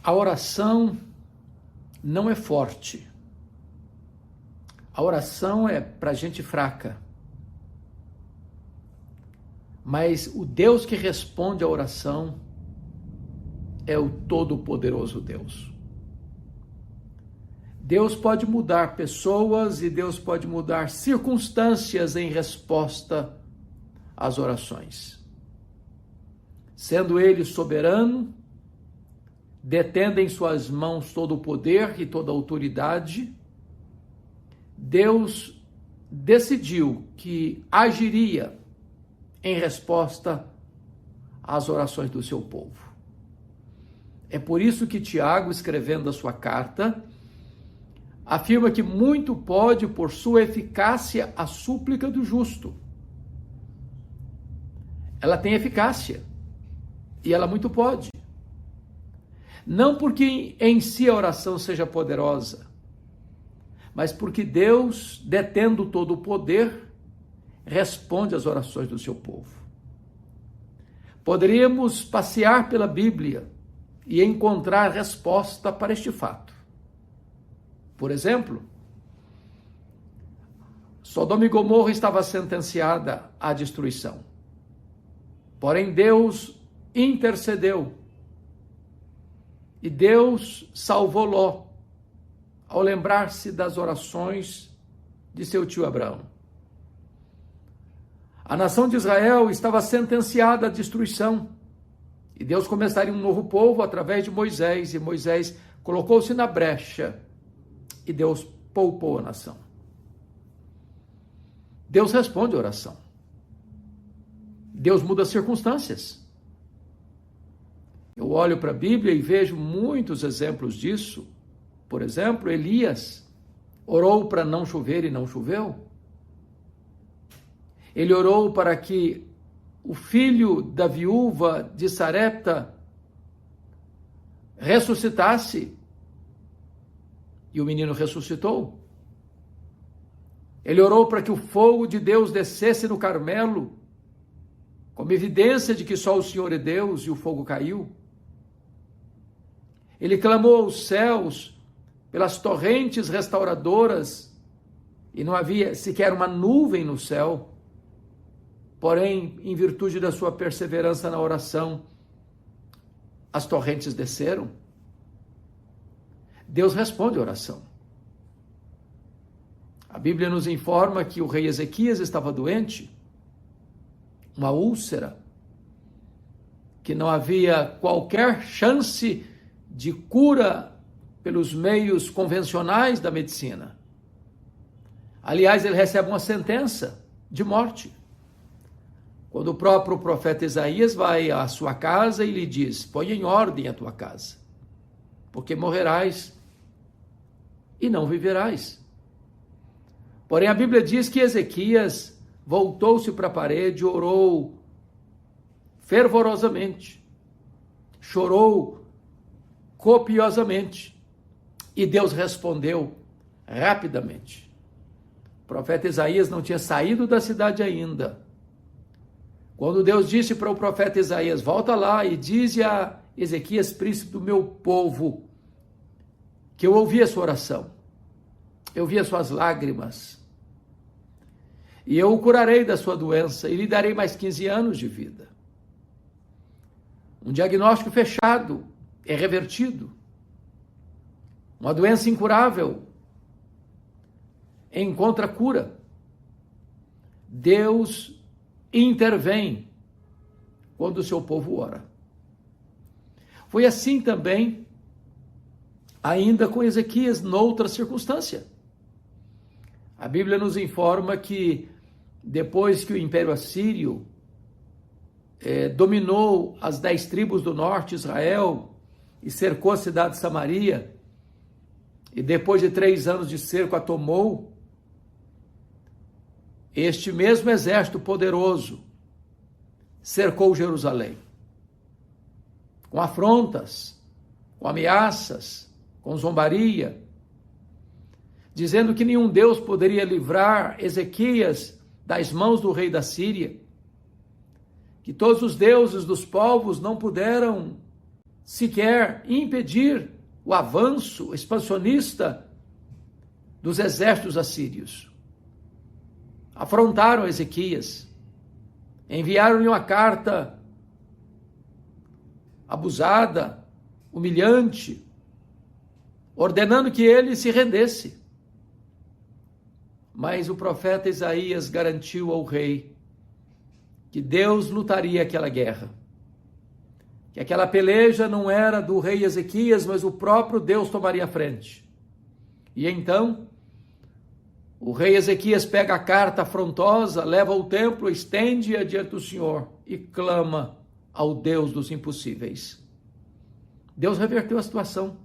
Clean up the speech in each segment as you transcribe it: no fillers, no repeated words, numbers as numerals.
A oração não é forte. A oração é para gente fraca. Mas o Deus que responde à oração é o Todo-Poderoso Deus. Deus pode mudar pessoas e Deus pode mudar circunstâncias em resposta às orações. Sendo Ele soberano, detendo em suas mãos todo o poder e toda a autoridade, Deus decidiu que agiria em resposta às orações do seu povo. É por isso que Tiago, escrevendo a sua carta, afirma que muito pode, por sua eficácia, a súplica do justo. Ela tem eficácia e ela muito pode. Não porque em si a oração seja poderosa, mas porque Deus, detendo todo o poder, responde às orações do seu povo. Poderíamos passear pela Bíblia e encontrar resposta para este fato. Por exemplo, Sodoma e Gomorra estava sentenciada à destruição. Porém, Deus intercedeu e Deus salvou Ló ao lembrar-se das orações de seu tio Abraão. A nação de Israel estava sentenciada à destruição e Deus começaria um novo povo através de Moisés, e Moisés colocou-se na brecha e Deus poupou a nação. Deus responde a oração. Deus muda as circunstâncias. Eu olho para a Bíblia e vejo muitos exemplos disso. Por exemplo, Elias orou para não chover e não choveu. Ele orou para que o filho da viúva de Sarepta ressuscitasse e o menino ressuscitou. Ele orou para que o fogo de Deus descesse no Carmelo, como evidência de que só o Senhor é Deus, e o fogo caiu. Ele clamou aos céus pelas torrentes restauradoras e não havia sequer uma nuvem no céu. Porém, em virtude da sua perseverança na oração, as torrentes desceram. Deus responde a oração. A Bíblia nos informa que o rei Ezequias estava doente, uma úlcera, que não havia qualquer chance de cura pelos meios convencionais da medicina. Aliás, ele recebe uma sentença de morte. Quando o próprio profeta Isaías vai à sua casa e lhe diz: põe em ordem a tua casa, porque morrerás e não viverás. Porém, a Bíblia diz que Ezequias voltou-se para a parede, orou fervorosamente, chorou copiosamente, e Deus respondeu rapidamente. O profeta Isaías não tinha saído da cidade ainda, quando Deus disse para o profeta Isaías: volta lá e dize a Ezequias, príncipe do meu povo, que eu ouvi a sua oração, eu vi as suas lágrimas, e eu o curarei da sua doença, e lhe darei mais 15 anos de vida. Um diagnóstico fechado é revertido. Uma doença incurável encontra cura. Deus intervém quando o seu povo ora. Foi assim também, ainda com Ezequias, noutra circunstância. A Bíblia nos informa que depois que o Império Assírio dominou as 10 tribos do norte de Israel e cercou a cidade de Samaria, e depois de 3 anos de cerco a tomou, este mesmo exército poderoso cercou Jerusalém, com afrontas, com ameaças, com zombaria, dizendo que nenhum Deus poderia livrar Ezequias das mãos do rei da Síria, que todos os deuses dos povos não puderam sequer impedir o avanço expansionista dos exércitos assírios. Afrontaram Ezequias, enviaram-lhe uma carta abusada, humilhante, ordenando que ele se rendesse. Mas o profeta Isaías garantiu ao rei que Deus lutaria aquela guerra, que aquela peleja não era do rei Ezequias, mas o próprio Deus tomaria a frente. E então, o rei Ezequias pega a carta afrontosa, leva ao templo, estende-a diante do Senhor e clama ao Deus dos impossíveis. Deus reverteu a situação.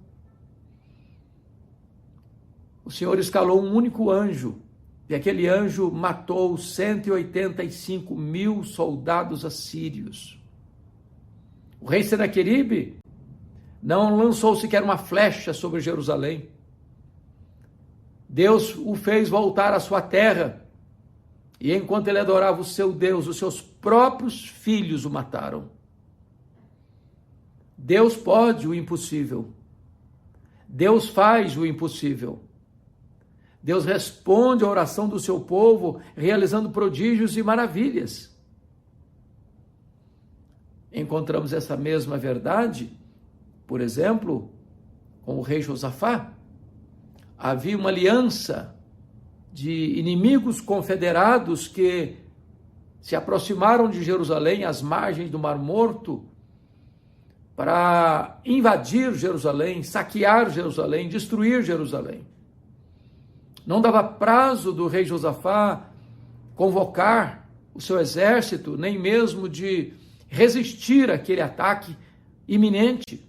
O Senhor escalou um único anjo, e aquele anjo matou 185 mil soldados assírios. O rei Senaqueribe não lançou sequer uma flecha sobre Jerusalém. Deus o fez voltar à sua terra, e enquanto ele adorava o seu Deus, os seus próprios filhos o mataram. Deus pode o impossível. Deus faz o impossível. Deus responde à oração do seu povo, realizando prodígios e maravilhas. Encontramos essa mesma verdade, por exemplo, com o rei Josafá. Havia uma aliança de inimigos confederados que se aproximaram de Jerusalém, às margens do Mar Morto, para invadir Jerusalém, saquear Jerusalém, destruir Jerusalém. Não dava prazo do rei Josafá convocar o seu exército, nem mesmo de resistir àquele ataque iminente.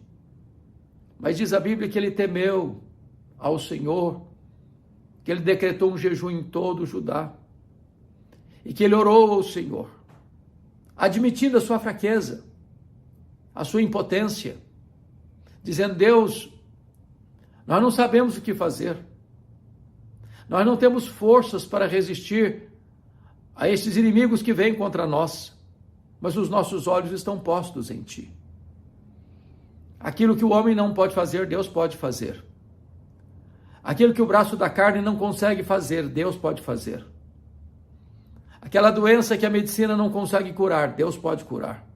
Mas diz a Bíblia que ele temeu ao Senhor, que ele decretou um jejum em todo o Judá, e que ele orou ao Senhor, admitindo a sua fraqueza, a sua impotência, dizendo: Deus, nós não sabemos o que fazer, nós não temos forças para resistir a esses inimigos que vêm contra nós, mas os nossos olhos estão postos em Ti. Aquilo que o homem não pode fazer, Deus pode fazer. Aquilo que o braço da carne não consegue fazer, Deus pode fazer. Aquela doença que a medicina não consegue curar, Deus pode curar.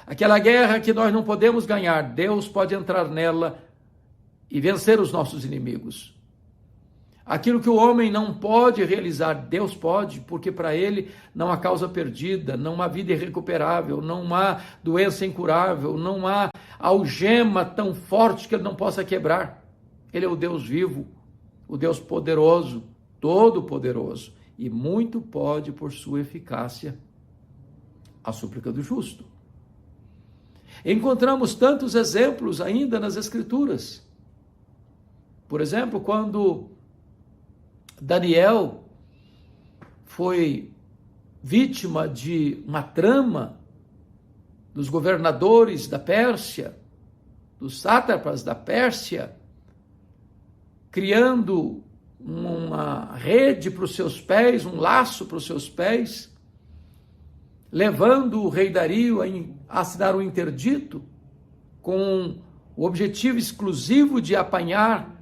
Aquela guerra que nós não podemos ganhar, Deus pode entrar nela e vencer os nossos inimigos. Aquilo que o homem não pode realizar, Deus pode, porque para ele não há causa perdida, não há vida irrecuperável, não há doença incurável, não há algema tão forte que ele não possa quebrar. Ele é o Deus vivo, o Deus poderoso, todo-poderoso, e muito pode por sua eficácia a súplica do justo. Encontramos tantos exemplos ainda nas Escrituras. Por exemplo, quando Daniel foi vítima de uma trama dos governadores da Pérsia, dos sátrapas da Pérsia, criando uma rede para os seus pés, um laço para os seus pés, levando o rei Dario a assinar um interdito com o objetivo exclusivo de apanhar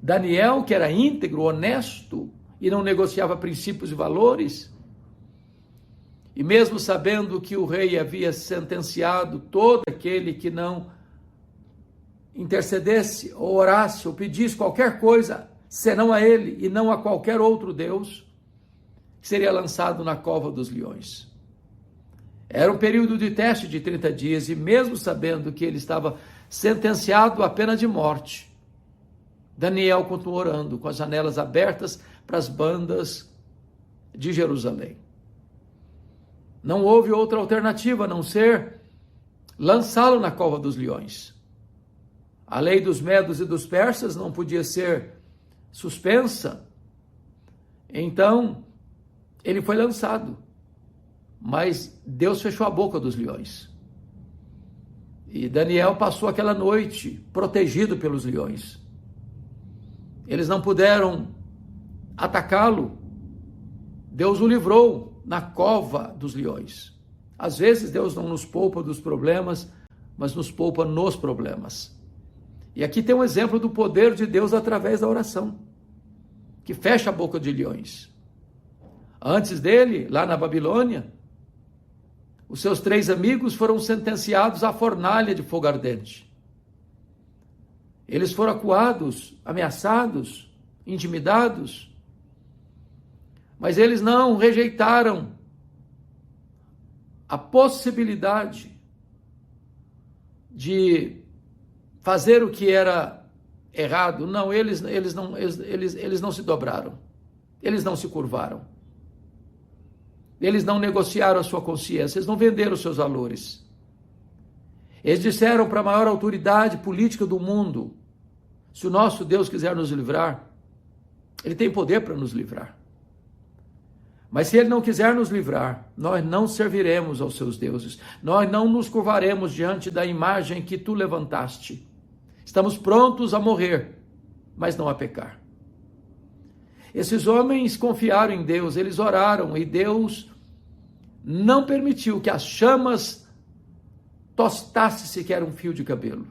Daniel, que era íntegro, honesto e não negociava princípios e valores. E mesmo sabendo que o rei havia sentenciado todo aquele que não intercedesse, ou orasse, ou pedisse qualquer coisa, senão a ele e não a qualquer outro Deus, seria lançado na cova dos leões. Era um período de teste de 30 dias, e mesmo sabendo que ele estava sentenciado à pena de morte, Daniel continuou orando com as janelas abertas para as bandas de Jerusalém. Não houve outra alternativa a não ser lançá-lo na cova dos leões. A lei dos medos e dos persas não podia ser suspensa. Então, ele foi lançado. Mas Deus fechou a boca dos leões. E Daniel passou aquela noite protegido pelos leões. Eles não puderam atacá-lo. Deus o livrou na cova dos leões. Às vezes Deus não nos poupa dos problemas mas nos poupa nos problemas. E aqui tem um exemplo do poder de Deus através da oração, que fecha a boca de leões. Antes dele, lá na Babilônia, os seus 3 amigos foram sentenciados à fornalha de fogo ardente. Eles foram acuados, ameaçados, intimidados, mas eles não rejeitaram a possibilidade de fazer o que era errado. Não, eles não se dobraram, eles não se curvaram, eles não negociaram a sua consciência, eles não venderam os seus valores. Eles disseram para a maior autoridade política do mundo: se o nosso Deus quiser nos livrar, Ele tem poder para nos livrar. Mas se Ele não quiser nos livrar, nós não serviremos aos seus deuses, nós não nos curvaremos diante da imagem que tu levantaste. Estamos prontos a morrer, mas não a pecar. Esses homens confiaram em Deus, eles oraram e Deus não permitiu que as chamas tostasse sequer um fio de cabelo.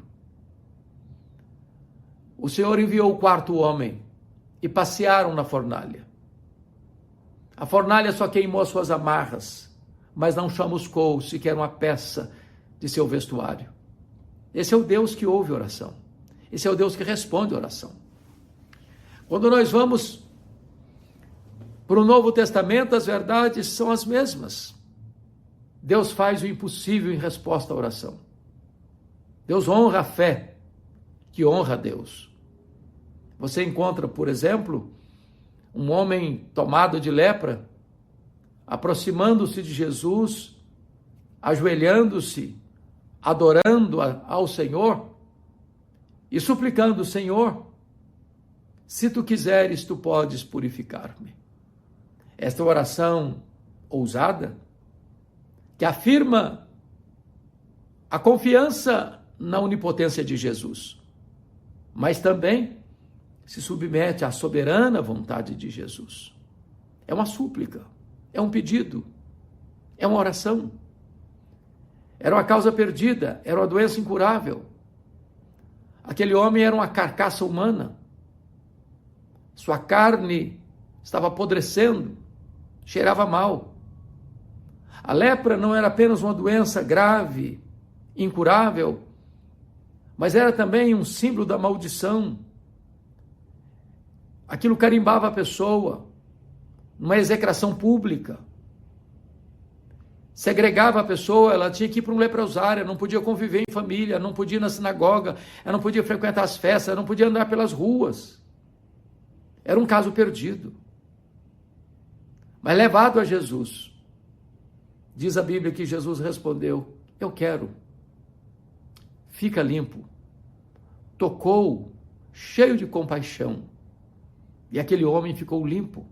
O Senhor enviou o 4º homem e passearam na fornalha. A fornalha só queimou as suas amarras, mas não chamuscou sequer uma peça de seu vestuário. Esse é o Deus que ouve oração. Esse é o Deus que responde oração. Quando nós vamos para o Novo Testamento, as verdades são as mesmas. Deus faz o impossível em resposta à oração. Deus honra a fé, que honra a Deus. Você encontra, por exemplo, um homem tomado de lepra, aproximando-se de Jesus, ajoelhando-se, adorando ao Senhor e suplicando: Senhor, se tu quiseres, tu podes purificar-me. Esta oração ousada, que afirma a confiança na onipotência de Jesus, mas também se submete à soberana vontade de Jesus. É uma súplica, é um pedido, é uma oração. Era uma causa perdida, era uma doença incurável. Aquele homem era uma carcaça humana. Sua carne estava apodrecendo, cheirava mal. A lepra não era apenas uma doença grave, incurável, mas era também um símbolo da maldição. Aquilo carimbava a pessoa, numa execração pública. Segregava a pessoa, ela tinha que ir para um leprosário, não podia conviver em família, não podia ir na sinagoga, ela não podia frequentar as festas, ela não podia andar pelas ruas. Era um caso perdido. Mas levado a Jesus, diz a Bíblia que Jesus respondeu: eu quero. Fica limpo. Tocou, cheio de compaixão. E aquele homem ficou limpo.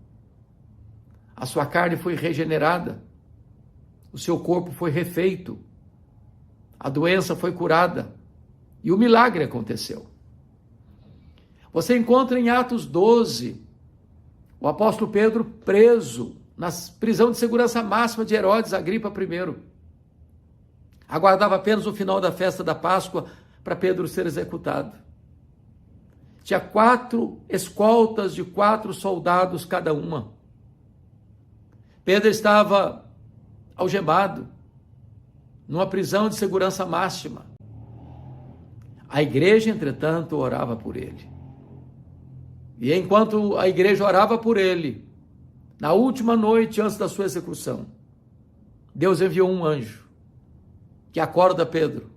A sua carne foi regenerada. O seu corpo foi refeito. A doença foi curada. E o milagre aconteceu. Você encontra em Atos 12 o apóstolo Pedro preso na prisão de segurança máxima de Herodes Agripa I. Aguardava apenas o final da festa da Páscoa para Pedro ser executado. Tinha 4 escoltas de 4 soldados cada uma. Pedro estava algemado, numa prisão de segurança máxima. A igreja, entretanto, orava por ele. E enquanto a igreja orava por ele, na última noite antes da sua execução, Deus enviou um anjo que acorda Pedro,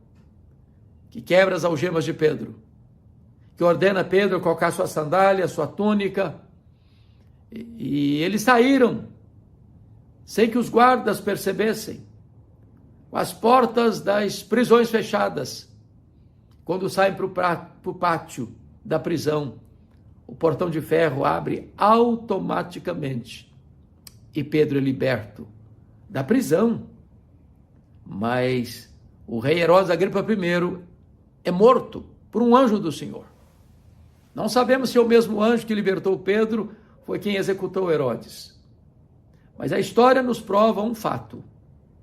que quebra as algemas de Pedro, que ordena Pedro a colocar sua sandália, sua túnica, e eles saíram, sem que os guardas percebessem, com as portas das prisões fechadas. Quando saem para o pátio da prisão, o portão de ferro abre automaticamente, e Pedro é liberto da prisão. Mas o rei Herodes Agripa I é morto por um anjo do Senhor. Não sabemos se é o mesmo anjo que libertou Pedro foi quem executou Herodes. Mas a história nos prova um fato: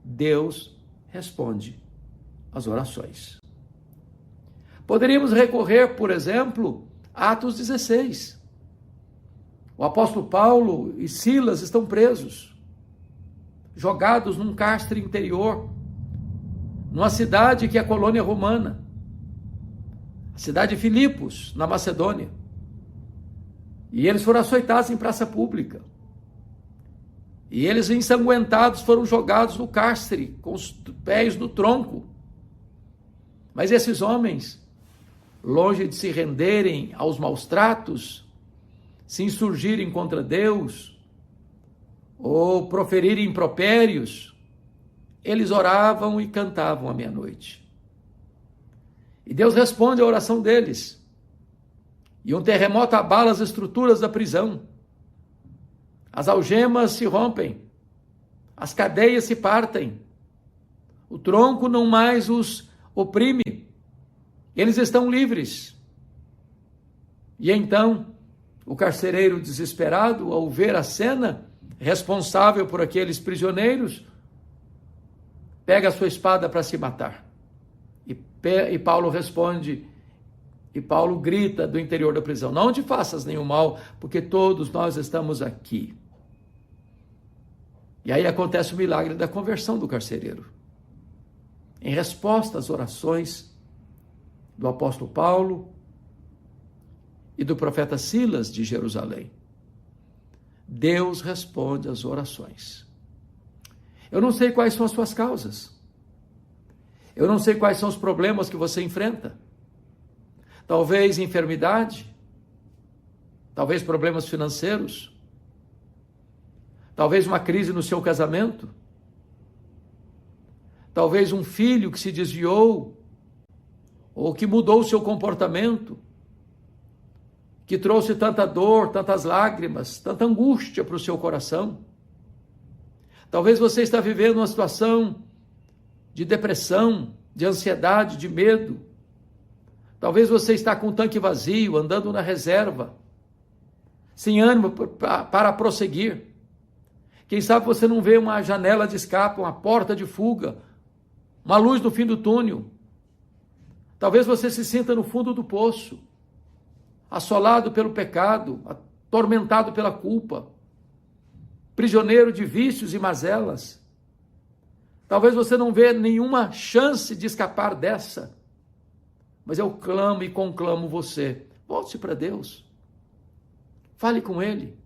Deus responde às orações. Poderíamos recorrer, por exemplo, a Atos 16. O apóstolo Paulo e Silas estão presos, jogados num cárcere interior, numa cidade que é colônia romana, a cidade de Filipos, na Macedônia. E eles foram açoitados em praça pública. E eles, ensanguentados, foram jogados no cárcere, com os pés no tronco. Mas esses homens, longe de se renderem aos maus tratos, se insurgirem contra Deus, ou proferirem impropérios, eles oravam e cantavam à meia-noite. E Deus responde à oração deles. E um terremoto abala as estruturas da prisão. As algemas se rompem, as cadeias se partem, o tronco não mais os oprime, eles estão livres. E então, o carcereiro desesperado, ao ver a cena, responsável por aqueles prisioneiros, pega a sua espada para se matar. E Paulo responde, e Paulo grita do interior da prisão: não te faças nenhum mal, porque todos nós estamos aqui. E aí acontece o milagre da conversão do carcereiro. Em resposta às orações do apóstolo Paulo e do profeta Silas de Jerusalém, Deus responde às orações. Eu não sei quais são as suas causas. Eu não sei quais são os problemas que você enfrenta. Talvez enfermidade, talvez problemas financeiros, talvez uma crise no seu casamento, talvez um filho que se desviou, ou que mudou o seu comportamento, que trouxe tanta dor, tantas lágrimas, tanta angústia para o seu coração. Talvez você está vivendo uma situação de depressão, de ansiedade, de medo. Talvez você está com o tanque vazio, andando na reserva, sem ânimo para prosseguir. Quem sabe você não vê uma janela de escape, uma porta de fuga, uma luz no fim do túnel. Talvez você se sinta no fundo do poço, assolado pelo pecado, atormentado pela culpa, prisioneiro de vícios e mazelas. Talvez você não vê nenhuma chance de escapar dessa, mas eu clamo e conclamo você: volte para Deus, fale com Ele,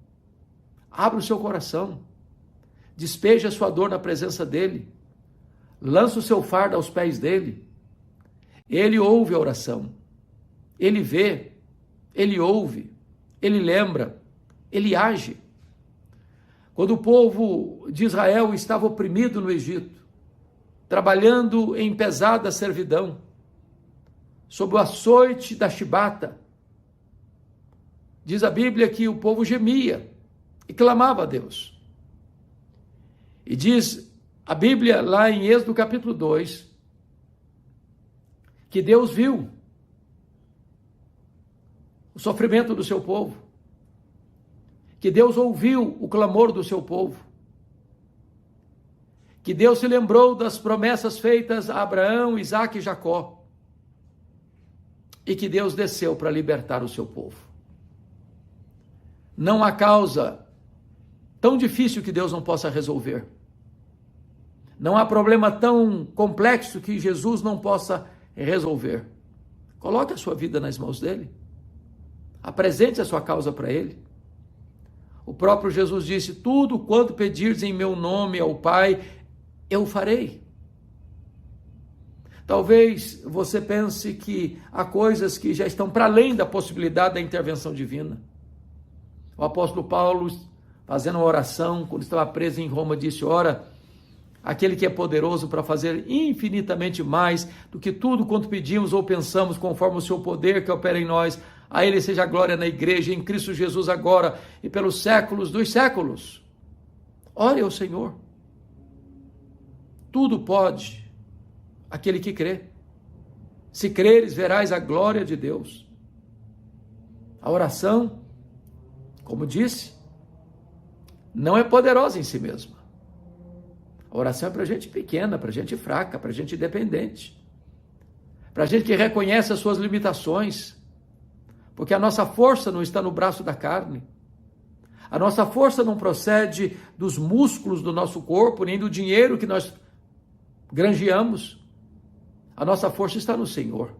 abra o seu coração, despeje a sua dor na presença dEle, lança o seu fardo aos pés dEle. Ele ouve a oração, Ele vê, Ele ouve, Ele lembra, Ele age. Quando o povo de Israel estava oprimido no Egito, trabalhando em pesada servidão, sob o açoite da chibata, diz a Bíblia que o povo gemia e clamava a Deus. E diz a Bíblia lá em Êxodo capítulo 2, que Deus viu o sofrimento do seu povo, que Deus ouviu o clamor do seu povo, que Deus se lembrou das promessas feitas a Abraão, Isaque e Jacó, e que Deus desceu para libertar o seu povo. Não há causa tão difícil que Deus não possa resolver. Não há problema tão complexo que Jesus não possa resolver. Coloque a sua vida nas mãos dele. Apresente a sua causa para ele. O próprio Jesus disse: tudo quanto pedirdes em meu nome ao Pai, eu farei. Talvez você pense que há coisas que já estão para além da possibilidade da intervenção divina. O apóstolo Paulo, fazendo uma oração, quando estava preso em Roma, disse: ora, aquele que é poderoso para fazer infinitamente mais do que tudo quanto pedimos ou pensamos, conforme o seu poder que opera em nós, a ele seja a glória na igreja, em Cristo Jesus agora e pelos séculos dos séculos. Ore ao Senhor. Tudo pode aquele que crê. Se creres, verás a glória de Deus. A oração, como disse, não é poderosa em si mesma. A oração é para gente pequena, para gente fraca, para gente dependente. para a gente que reconhece as suas limitações, porque a nossa força não está no braço da carne, a nossa força não procede dos músculos do nosso corpo, nem do dinheiro que nós granjeamos, a nossa força está no Senhor.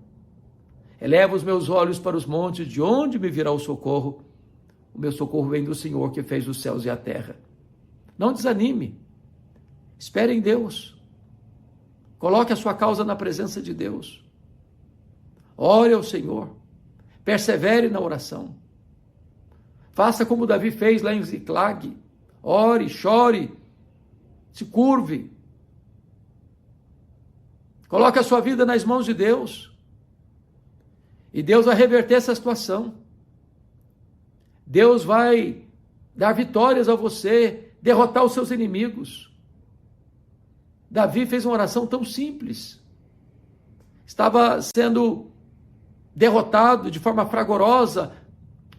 Eleva os meus olhos para os montes, de onde me virá o socorro? O meu socorro vem do Senhor que fez os céus e a terra. Não desanime, espere em Deus, coloque a sua causa na presença de Deus, ore ao Senhor, persevere na oração, faça como Davi fez lá em Ziclag, ore, chore, se curve, coloque a sua vida nas mãos de Deus, e Deus vai reverter essa situação, Deus vai dar vitórias a você, derrotar os seus inimigos. Davi fez uma oração tão simples, estava sendo derrotado de forma fragorosa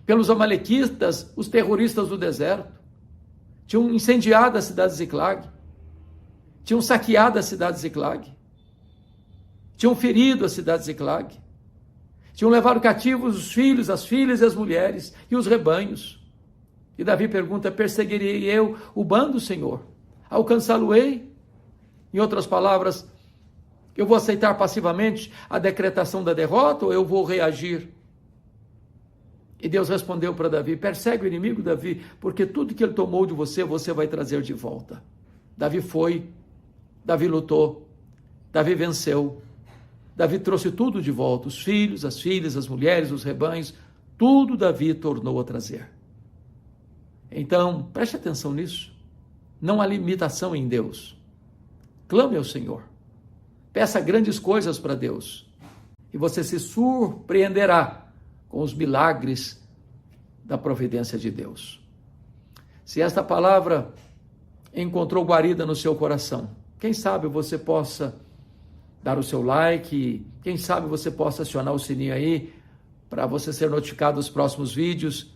pelos amalequitas, os terroristas do deserto, tinham incendiado a cidade de Ziclag, tinham saqueado a cidade de Ziclag, tinham ferido a cidade de Ziclag, tinham levado cativos os filhos, as filhas e as mulheres e os rebanhos. E Davi pergunta: perseguirei eu o bando, Senhor? Alcançá-lo-ei? Em outras palavras, eu vou aceitar passivamente a decretação da derrota ou eu vou reagir? E Deus respondeu para Davi: persegue o inimigo, Davi, porque tudo que ele tomou de você, você vai trazer de volta. Davi foi, Davi lutou, Davi venceu, Davi trouxe tudo de volta, os filhos, as filhas, as mulheres, os rebanhos, tudo Davi tornou a trazer. Então, preste atenção nisso, não há limitação em Deus. Clame ao Senhor, peça grandes coisas para Deus, e você se surpreenderá com os milagres da providência de Deus. Se esta palavra encontrou guarida no seu coração, quem sabe você possa dar o seu like, quem sabe você possa acionar o sininho aí, para você ser notificado dos próximos vídeos,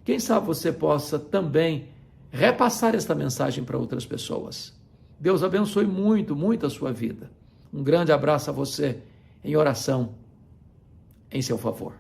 quem sabe você possa também repassar esta mensagem para outras pessoas. Deus abençoe muito, muito a sua vida. Um grande abraço a você em oração em seu favor.